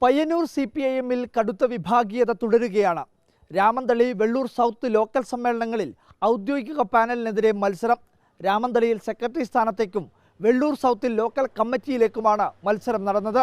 പയ്യന്നൂർ CPIM-ൽ കടുത്ത വിഭാഗീയത തുടരുകയാണ്. രാമന്തളി, വെള്ളൂർ സൗത്ത് ലോക്കൽ സമ്മേളനങ്ങളിൽ ഔദ്യോഗിക പാനലിനെതിരെ മത്സരം. രാമന്തളിയിൽ സെക്രട്ടറി സ്ഥാനത്തേക്കും വെള്ളൂർ സൗത്തിൽ ലോക്കൽ കമ്മിറ്റിയിലേക്കുമാണ് മത്സരം നടന്നത്.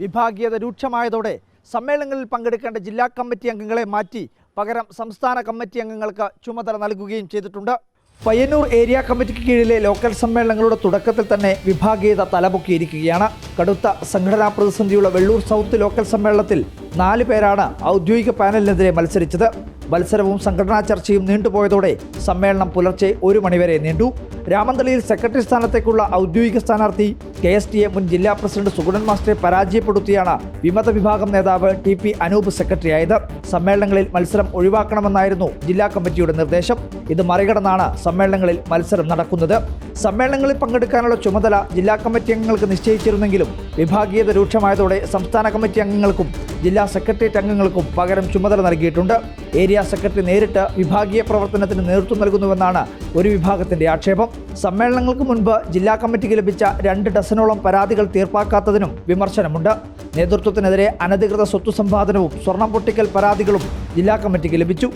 വിഭാഗീയത രൂക്ഷമായതോടെ സമ്മേളനങ്ങളിൽ പങ്കെടുക്കേണ്ട ജില്ലാ കമ്മിറ്റി അംഗങ്ങളെ മാറ്റി പകരം സംസ്ഥാന കമ്മിറ്റി അംഗങ്ങൾക്ക് ചുമതല നൽകുകയും ചെയ്തിട്ടുണ്ട്. പയ്യന്നൂർ ഏരിയ കമ്മിറ്റിക്ക് കീഴിലെ ലോക്കൽ സമ്മേളനങ്ങളുടെ തുടക്കത്തിൽ തന്നെ വിഭാഗീയത തലപൊക്കിയിരിക്കുകയാണ്. കടുത്ത സംഘടനാ പ്രതിസന്ധിയുള്ള വെള്ളൂർ സൗത്ത് ലോക്കൽ സമ്മേളനത്തിൽ 4 പേരാണ് ഔദ്യോഗിക പാനലിനെതിരെ മത്സരിച്ചത്. മത്സരവും സംഘടനാ ചർച്ചയും നീണ്ടുപോയതോടെ സമ്മേളനം പുലർച്ചെ 1 മണിവരെ നീണ്ടു. രാമന്തളിയിൽ സെക്രട്ടറി സ്ഥാനത്തേക്കുള്ള ഔദ്യോഗിക സ്ഥാനാർത്ഥി KSTA മുൻ ജില്ലാ പ്രസിഡന്റ് സുഗുണൻ മാസ്റ്ററെ പരാജയപ്പെടുത്തിയാണ് വിമത വിഭാഗം നേതാവ് TP അനൂപ് സെക്രട്ടറിയായത്. സമ്മേളനങ്ങളിൽ മത്സരം ഒഴിവാക്കണമെന്നായിരുന്നു ജില്ലാ കമ്മിറ്റിയുടെ നിർദ്ദേശം. ഇത് മറികടന്നാണ് സമ്മേളനങ്ങളിൽ മത്സരം നടക്കുന്നത്. സമ്മേളനങ്ങളിൽ പങ്കെടുക്കാനുള്ള ചുമതല ജില്ലാ കമ്മിറ്റി അംഗങ്ങൾക്ക് നിശ്ചയിച്ചിരുന്നെങ്കിലും വിഭാഗീയത രൂക്ഷമായതോടെ സംസ്ഥാന കമ്മിറ്റി അംഗങ്ങൾക്കും ജില്ലാ സെക്രട്ടേറിയറ്റ് അംഗങ്ങൾക്കും പകരം ചുമതല നൽകിയിട്ടുണ്ട്. ഏരിയ സെക്രട്ടറി നേരിട്ട് വിഭാഗീയ പ്രവർത്തനത്തിന് നേതൃത്വം നൽകുന്നുവെന്നാണ് ഒരു വിഭാഗത്തിന്റെ ആക്ഷേപം. സമ്മേളനങ്ങൾക്ക് മുൻപ് ജില്ലാ കമ്മിറ്റിക്ക് ലഭിച്ച 2 ഡസനോളം പരാതികൾ തീർപ്പാക്കാത്തതിനും വിമർശനമുണ്ട്. നേതൃത്വത്തിനെതിരെ അനധികൃത സ്വത്ത് സമ്പാദനവും സ്വർണം പൊട്ടിക്കൽ പരാതികളും ജില്ലാ കമ്മിറ്റിക്ക് ലഭിച്ചു.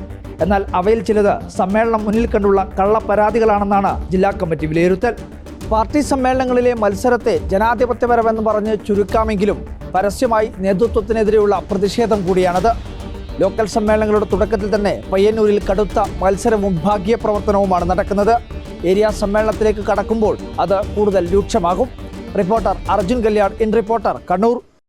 എന്നാൽ അവയിൽ ചിലത് സമ്മേളനം മുന്നിൽ കണ്ടുള്ള കള്ളപ്പരാതികളാണെന്നാണ് ജില്ലാ കമ്മിറ്റി വിലയിരുത്തൽ. പാർട്ടി സമ്മേളനങ്ങളിലെ മത്സരത്തെ ജനാധിപത്യപരമെന്ന് പറഞ്ഞ് ചുരുക്കാമെങ്കിലും പരസ്യമായി നേതൃത്വത്തിനെതിരെയുള്ള പ്രതിഷേധം കൂടിയാണത്. ലോക്കൽ സമ്മേളനങ്ങളുടെ തുടക്കത്തിൽ തന്നെ പയ്യന്നൂരിൽ കടുത്ത മത്സരവും വിഭാഗീയ പ്രവർത്തനവുമാണ് നടക്കുന്നത്. ഏരിയ സമ്മേളനത്തിലേക്ക് കടക്കുമ്പോൾ അത് കൂടുതൽ രൂക്ഷമാകും. Reporter Arjun Kalyan, in reporter, Kannur.